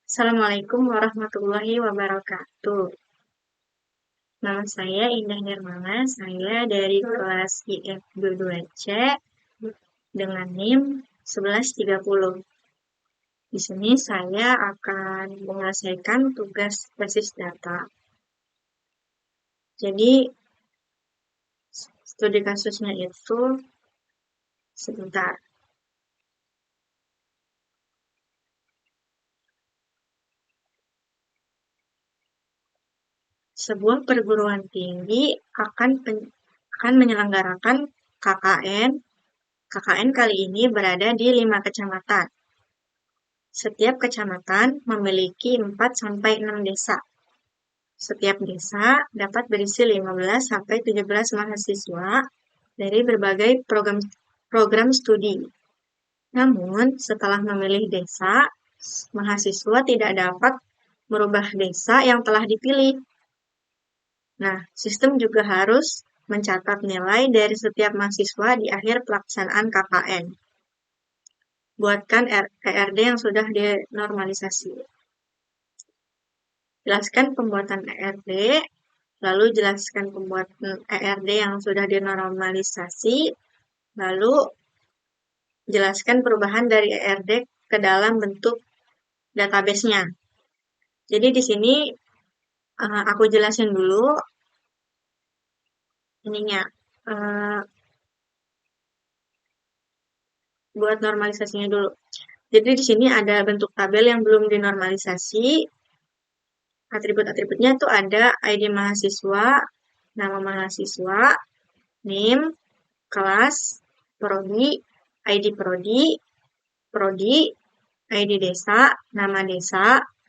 Assalamualaikum warahmatullahi wabarakatuh. Nama saya Indah Nirmala, saya dari kelas IF 22C dengan NIM 1130. Di sini saya akan menyelesaikan tugas basis data. Jadi, studi kasusnya itu sebentar. Sebuah perguruan tinggi akan menyelenggarakan KKN. KKN kali ini berada di 5 kecamatan. Setiap kecamatan memiliki 4-6 desa. Setiap desa dapat berisi 15-17 mahasiswa dari berbagai program studi. Namun, setelah memilih desa, mahasiswa tidak dapat merubah desa yang telah dipilih. Nah, sistem juga harus mencatat nilai dari setiap mahasiswa di akhir pelaksanaan KKN. Buatkan ERD yang sudah dinormalisasi. Jelaskan pembuatan ERD, lalu jelaskan pembuatan ERD yang sudah dinormalisasi, lalu jelaskan perubahan dari ERD ke dalam bentuk database-nya. Jadi di sini aku jelasin dulu ininya. Buat normalisasinya dulu. Jadi di sini ada bentuk tabel yang belum dinormalisasi. Atribut-atributnya itu ada ID mahasiswa, nama mahasiswa, NIM, kelas, prodi, ID prodi, ID desa,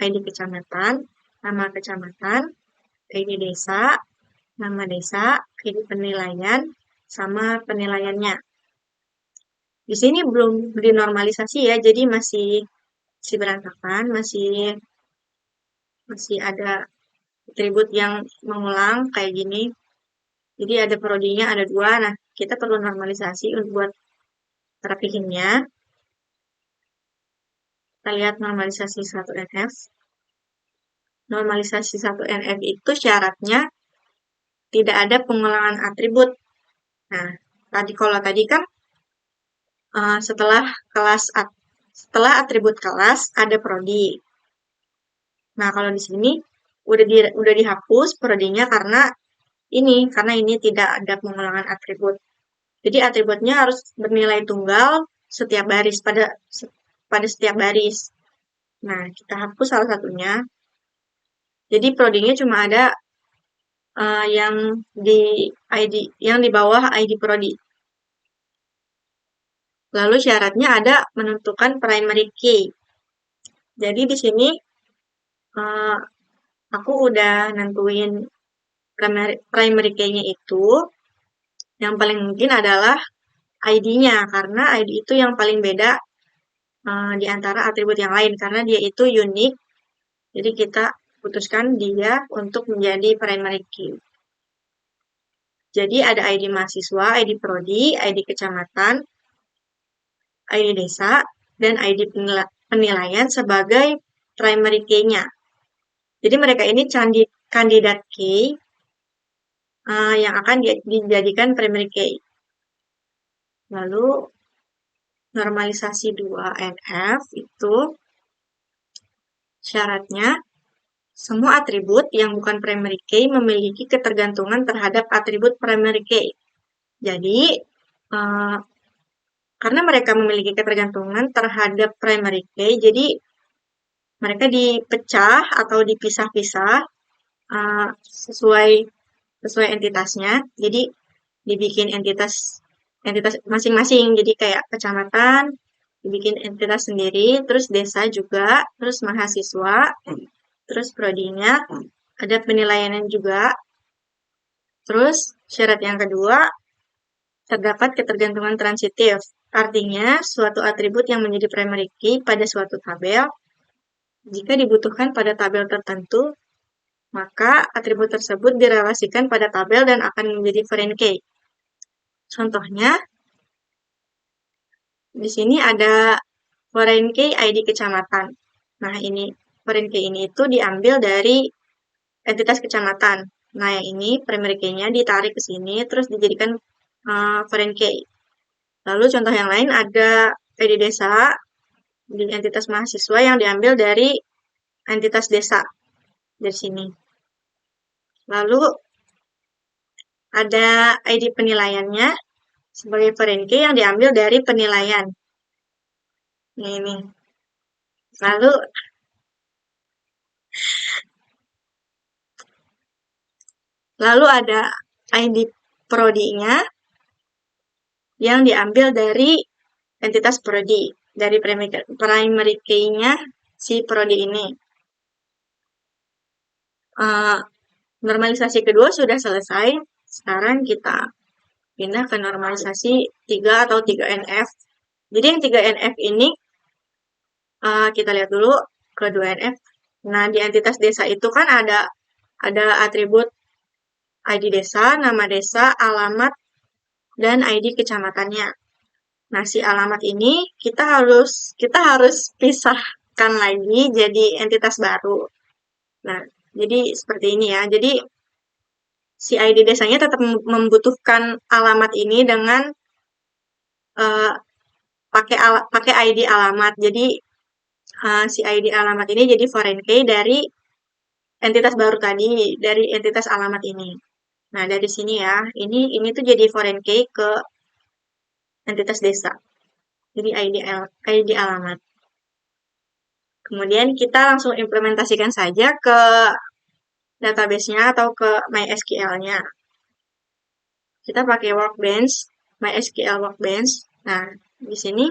ID kecamatan, nama kecamatan, ID desa, nama desa, ID penilaian, sama penilaiannya. Di sini belum dinormalisasi ya, jadi masih berantakan, masih ada atribut yang mengulang kayak gini. Jadi ada prodinya ada 2. Nah, kita perlu normalisasi untuk buat rapihinnya. Kita lihat normalisasi 1NF. Normalisasi 1NF itu syaratnya tidak ada pengulangan atribut. Nah, kalau tadi kan setelah atribut kelas ada prodi. Nah, kalau di sini udah dihapus prodinya karena ini tidak ada pengulangan atribut. Jadi atributnya harus bernilai tunggal setiap baris pada setiap baris. Nah, kita hapus salah satunya. Jadi prodinya cuma ada yang di bawah ID prodi. Lalu syaratnya ada menentukan primary key. Jadi di sini aku udah nentuin primary key-nya itu. Yang paling mungkin adalah ID-nya, karena ID itu yang paling beda di antara atribut yang lain, karena dia itu unik. Jadi kita putuskan dia untuk menjadi primary key. Jadi ada ID mahasiswa, ID prodi, ID kecamatan, ID desa, dan ID penilaian sebagai primary key-nya. Jadi mereka ini kandidat key yang akan dijadikan primary key. Lalu normalisasi 2NF itu syaratnya semua atribut yang bukan primary key memiliki ketergantungan terhadap atribut primary key. Jadi, karena mereka memiliki ketergantungan terhadap primary key, jadi mereka dipecah atau dipisah-pisah sesuai entitasnya. Jadi dibikin entitas masing-masing. Jadi kayak kecamatan dibikin entitas sendiri, terus desa juga, terus mahasiswa, terus prodinya, ada penilaiannya juga. Terus syarat yang kedua, terdapat ketergantungan transitif. Artinya, suatu atribut yang menjadi primary key pada suatu tabel, jika dibutuhkan pada tabel tertentu, maka atribut tersebut direlasikan pada tabel dan akan menjadi foreign key. Contohnya, di sini ada foreign key ID kecamatan. Nah, ini foreign key ini itu diambil dari entitas kecamatan. Nah, yang ini primary key-nya ditarik ke sini, terus dijadikan foreign key. Lalu contoh yang lain ada ID desa di entitas mahasiswa yang diambil dari entitas desa dari sini. Lalu ada ID penilaiannya sebagai foreign key yang diambil dari penilaian. Nah, ini. Lalu ada ID prodi-nya yang diambil dari entitas prodi, dari primary key-nya si prodi ini. Normalisasi kedua sudah selesai. Sekarang kita pindah ke normalisasi 3 atau 3NF. Jadi yang 3NF ini kita lihat dulu ke 2NF. Nah, di entitas desa itu kan ada atribut ID desa, nama desa, alamat, dan ID kecamatannya. Nah, si alamat ini kita harus pisahkan lagi jadi entitas baru. Nah, jadi seperti ini ya. Jadi si ID desanya tetap membutuhkan alamat ini dengan pakai ID alamat. Jadi si ID alamat ini jadi foreign key dari entitas baru tadi, dari entitas alamat ini. Nah, dari sini ya, ini tuh jadi foreign key ke entitas desa. Jadi ID alamat. Kemudian kita langsung implementasikan saja ke database-nya atau ke MySQL-nya. Kita pakai Workbench, MySQL Workbench. Nah, di sini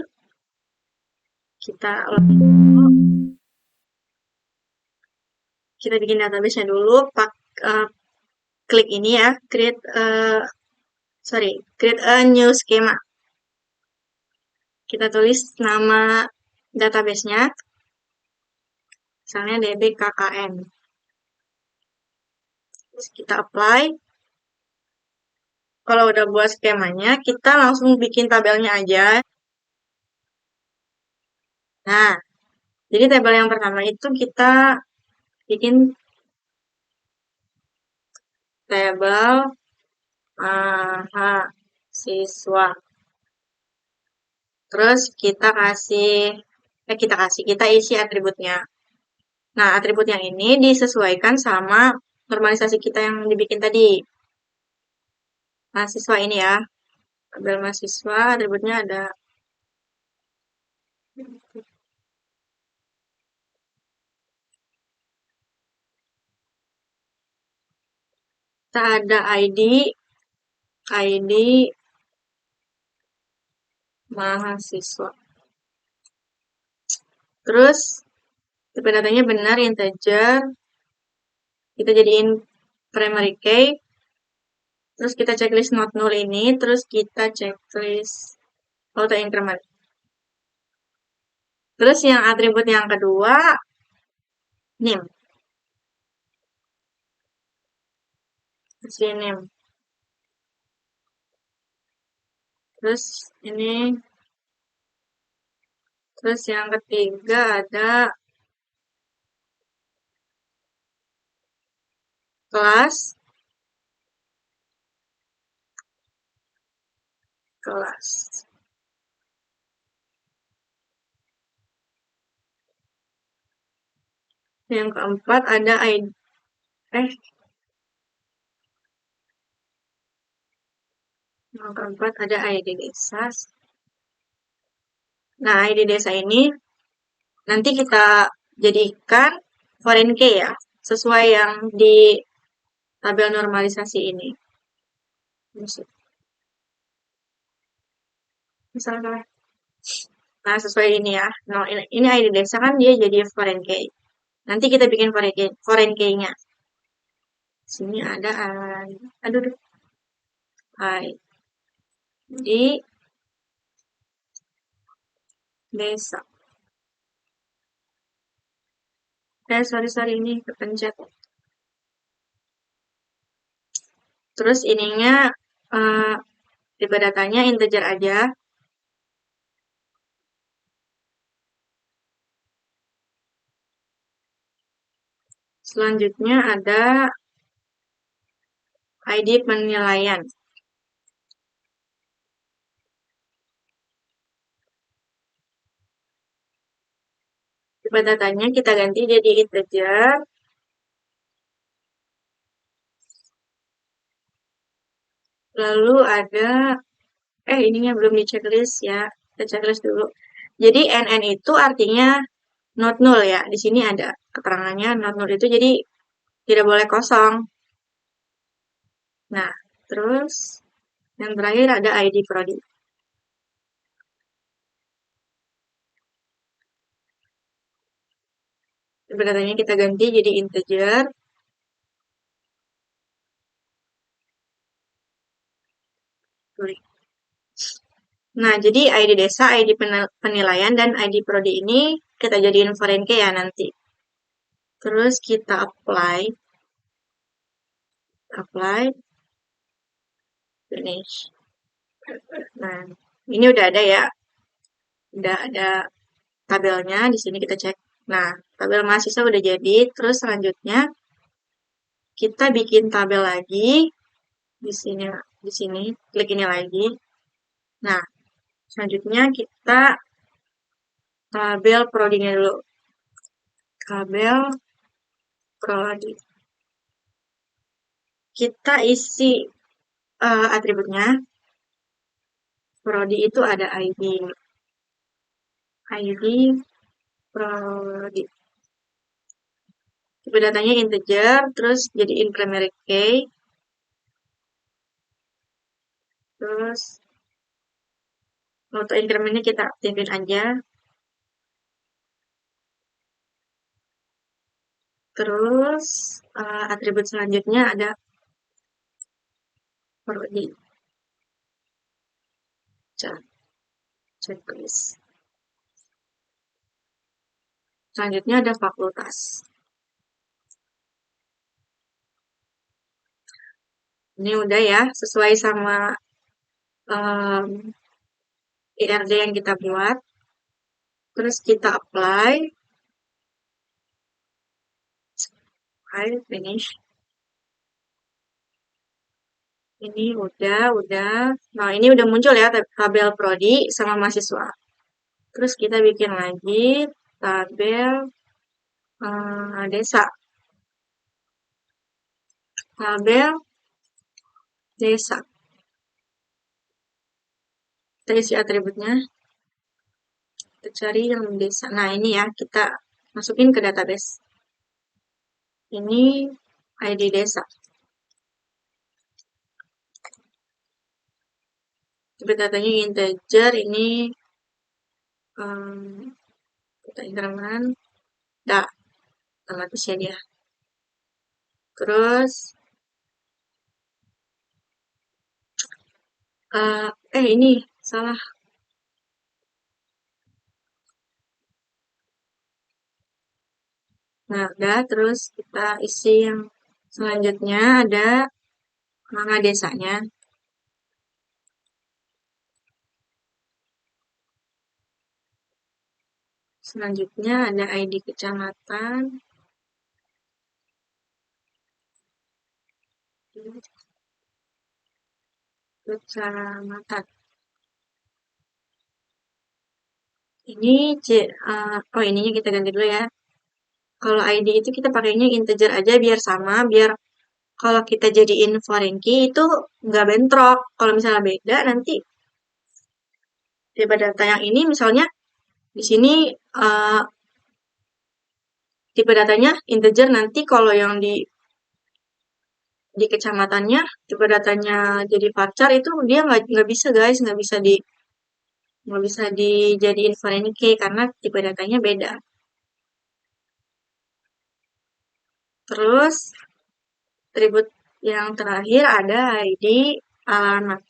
kita login dulu. Kita bikin database-nya dulu, klik ini ya, create a new schema. Kita tulis nama database-nya, misalnya dbkkn. Terus kita apply. Kalau udah buat skemanya, kita langsung bikin tabelnya aja. Nah, jadi tabel yang pertama itu kita bikin tabel mahasiswa. Terus kita isi atributnya. Nah, atribut yang ini disesuaikan sama normalisasi kita yang dibikin tadi. Mahasiswa ini ya. Tabel mahasiswa, atributnya ada kita ada ID mahasiswa. Terus tipe datanya benar integer. Kita jadiin primary key. Terus kita checklist not null ini, terus kita checklist auto increment. Terus yang atribut yang kedua name. Kasih name. Terus ini. Terus yang ketiga ada kelas. Yang keempat ada ID. Yang keempat ada ID desa. Nah, ID desa ini nanti kita jadikan foreign key ya, sesuai yang di tabel normalisasi ini. Misalnya, nah sesuai ini ya. Nah, ini ID desa kan dia jadi foreign key. Nanti kita bikin foreign key-nya. Sini ada ID desa. Sorry, ini kepencet. Terus ininya tipe datanya integer aja. Selanjutnya ada ID penilaian. Tipe datanya kita ganti jadi integer. Lalu ada, ininya belum di checklist ya. Kita checklist dulu. Jadi NN itu artinya not null ya. Di sini ada keterangannya not null itu jadi tidak boleh kosong. Nah, terus yang terakhir ada ID prodi. Sebenarnya kita ganti jadi integer. Nah, jadi ID desa, ID penilaian, dan ID prodi ini kita jadiin foreign key ya nanti. Terus kita apply, finish. Nah, ini udah ada ya, udah ada tabelnya. Di sini kita cek. Nah, tabel mahasiswa udah jadi. Terus selanjutnya kita bikin tabel lagi di sini, klik ini lagi. Nah, selanjutnya kita tabel prodinya dulu. Tabel prodi. Kita isi atributnya. Prodi itu ada ID prodi. Tipe datanya integer, terus jadiin primary key. Terus auto incrementnya kita aktifin aja. Terus atribut selanjutnya ada prodi. Checklist. Selanjutnya ada fakultas. Ini udah ya, sesuai sama IRD yang kita buat. Terus kita apply, finish. Ini udah. Nah, ini udah muncul ya tabel prodi sama mahasiswa. Terus kita bikin lagi tabel desa. Tabel desa. Kita isi atributnya. Kita cari yang desa. Nah, ini ya, kita masukin ke database. Ini ID desa. Tipe datanya integer, ini kita increment, otomatis ya dia. Terus ini salah. Nah, udah. Terus kita isi yang selanjutnya ada nama desanya. Selanjutnya ada ID kecamatan. Kecamatan. Ini ininya kita ganti dulu ya. Kalau ID itu kita pakainya integer aja biar sama, biar kalau kita jadiin foreign key itu nggak bentrok. Kalau misalnya beda nanti tipe data yang ini misalnya di sini tipe datanya integer, nanti kalau yang di kecamatannya tipe datanya jadi varchar itu dia nggak bisa guys, nggak bisa dijadiin foreign key karena tipe datanya beda. Terus atribut yang terakhir ada ID alamat.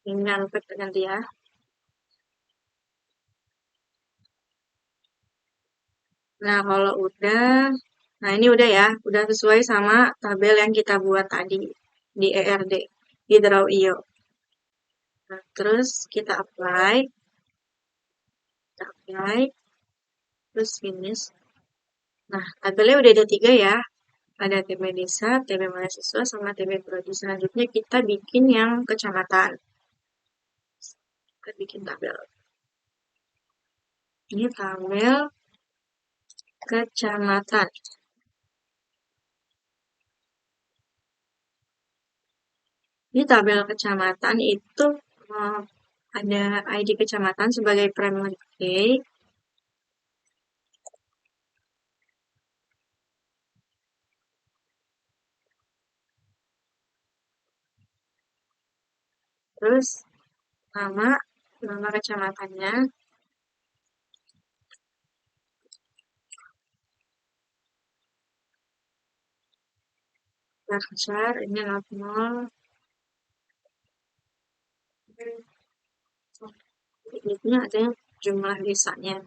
Ini lupa kita ganti ya. Nah, kalau nah ini udah ya, udah sesuai sama tabel yang kita buat tadi di ERD, di Draw.io. Nah, terus kita apply, terus finish. Nah, tabelnya udah ada 3 ya. Ada TB desa, TB mahasiswa, sama TB prodi. Selanjutnya kita bikin yang kecamatan. Kita bikin tabel. Ini tabel kecamatan. Di tabel kecamatan itu ada ID kecamatan sebagai primary key. Terus nama kecamatannya. Besar, ini 0. Ini ada jumlah desanya.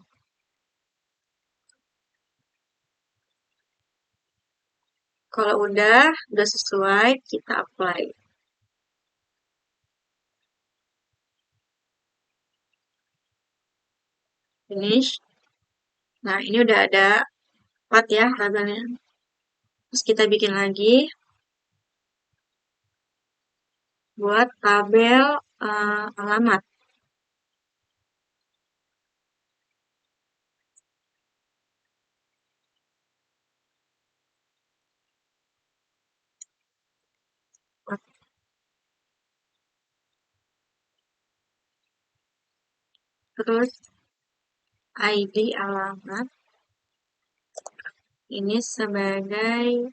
Kalau udah sesuai, kita apply. Finish. Nah, ini udah ada 4 ya tabelnya. Terus kita bikin lagi buat tabel alamat. Terus ID alamat ini sebagai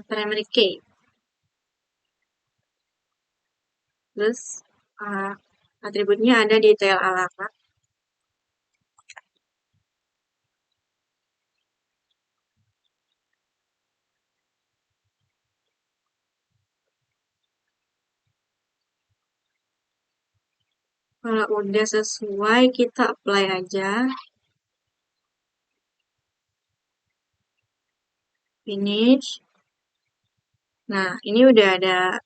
primary key. Terus atributnya ada detail alamat. Kalau udah sesuai, kita apply aja. Finish. Nah, ini udah ada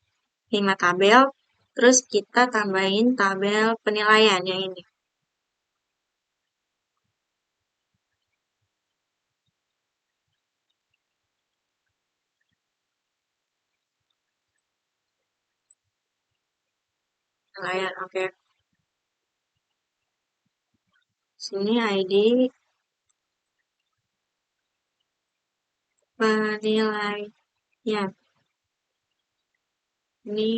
5 tabel. Terus kita tambahin tabel penilaian yang ini. Penilaian, oke. Sini ID penilaian. Ini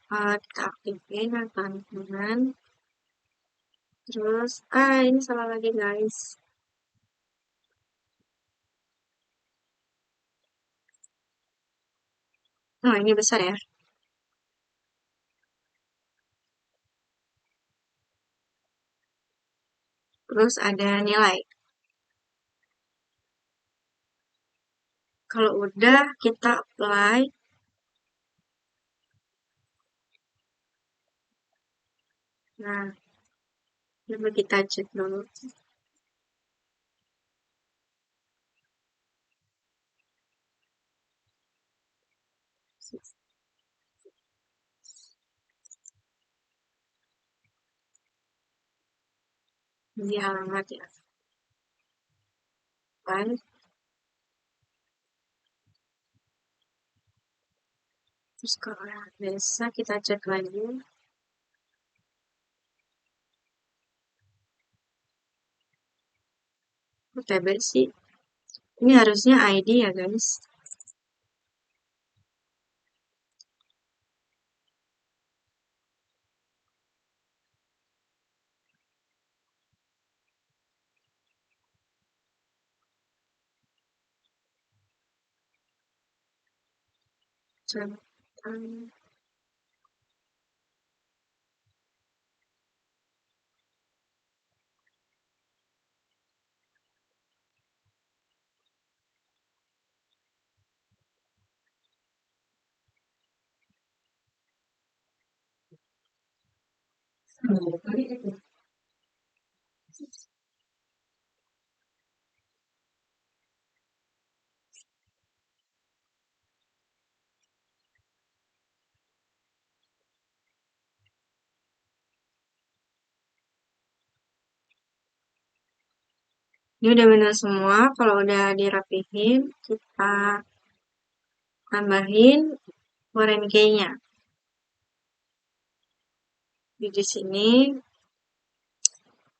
kita aktifin tantangan. Terus, ini salah lagi guys. Oh, ini besar ya. Terus ada nilai. Kalau udah, kita apply. Nah, coba kita cek dulu. Ini alamat ya. Kan? Terus kalau desa kita cek lagi. TB sih. Ini harusnya ID ya guys. Catatan. Ini udah benar semua. Kalau udah dirapihin, kita tambahin foreign key-nya. Di sini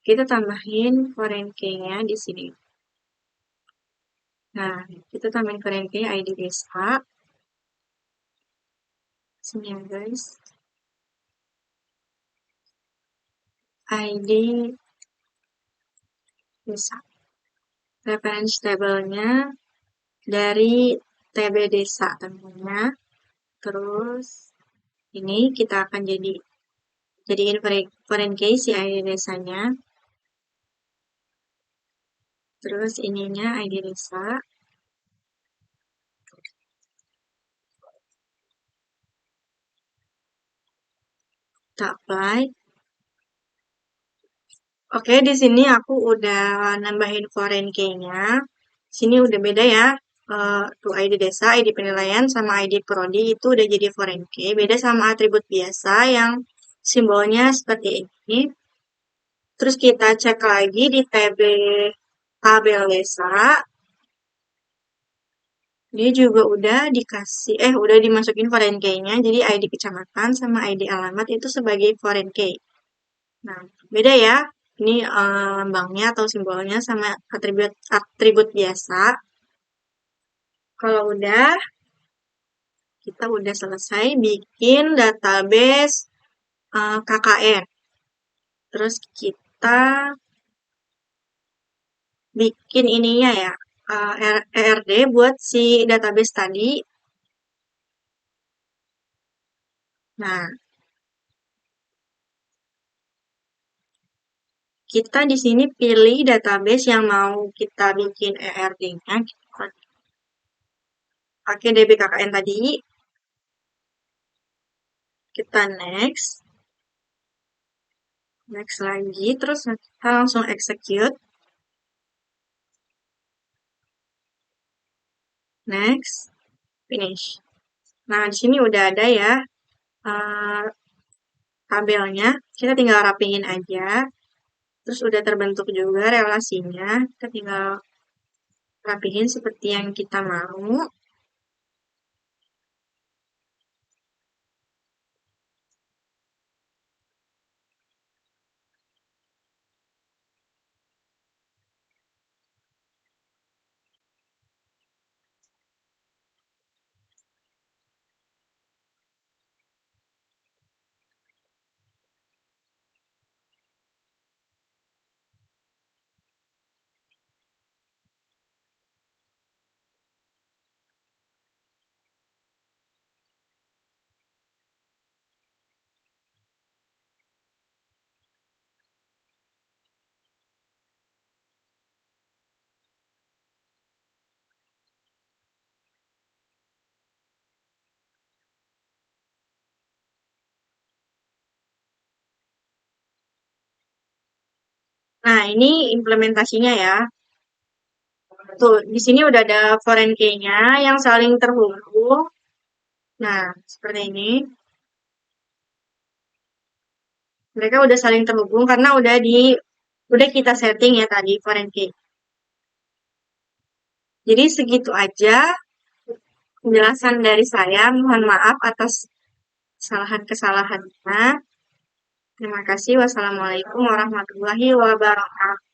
kita tambahin foreign key-nya di sini. Nah, kita tambahin foreign key ID desa. Sini ya guys. ID desa. Reference table-nya dari TB desa tentunya. Terus ini kita akan jadiin foreign key si ID desanya. Terus ininya ID desa. Kita apply. Oke, di sini aku udah nambahin foreign key-nya. Sini udah beda ya. Tuh ID desa, ID penilaian, sama ID prodi itu udah jadi foreign key. Beda sama atribut biasa yang simbolnya seperti ini. Terus kita cek lagi di TB tabel desa. Dia juga udah udah dimasukin foreign key-nya. Jadi ID kecamatan sama ID alamat itu sebagai foreign key. Nah, beda ya. Ini lambangnya atau simbolnya sama atribut biasa. Kalau udah, kita udah selesai bikin database KKN. Terus kita bikin ininya ya, ERD buat si database tadi. Nah, kita di sini pilih database yang mau kita bikin ERD-nya. Pakai DBKKN tadi. Kita next. Next lagi. Terus kita langsung execute. Next. Finish. Nah, di sini udah ada ya tabelnya. Kita tinggal rapiin aja. Terus udah terbentuk juga relasinya. Kita tinggal rapihin seperti yang kita mau. Nah, ini implementasinya ya. Tuh, di sini udah ada foreign key-nya yang saling terhubung. Nah, seperti ini. Mereka udah saling terhubung karena udah kita setting ya tadi foreign key. Jadi segitu aja penjelasan dari saya. Mohon maaf atas kesalahan-kesalahannya. Terima kasih. Wassalamualaikum warahmatullahi wabarakatuh.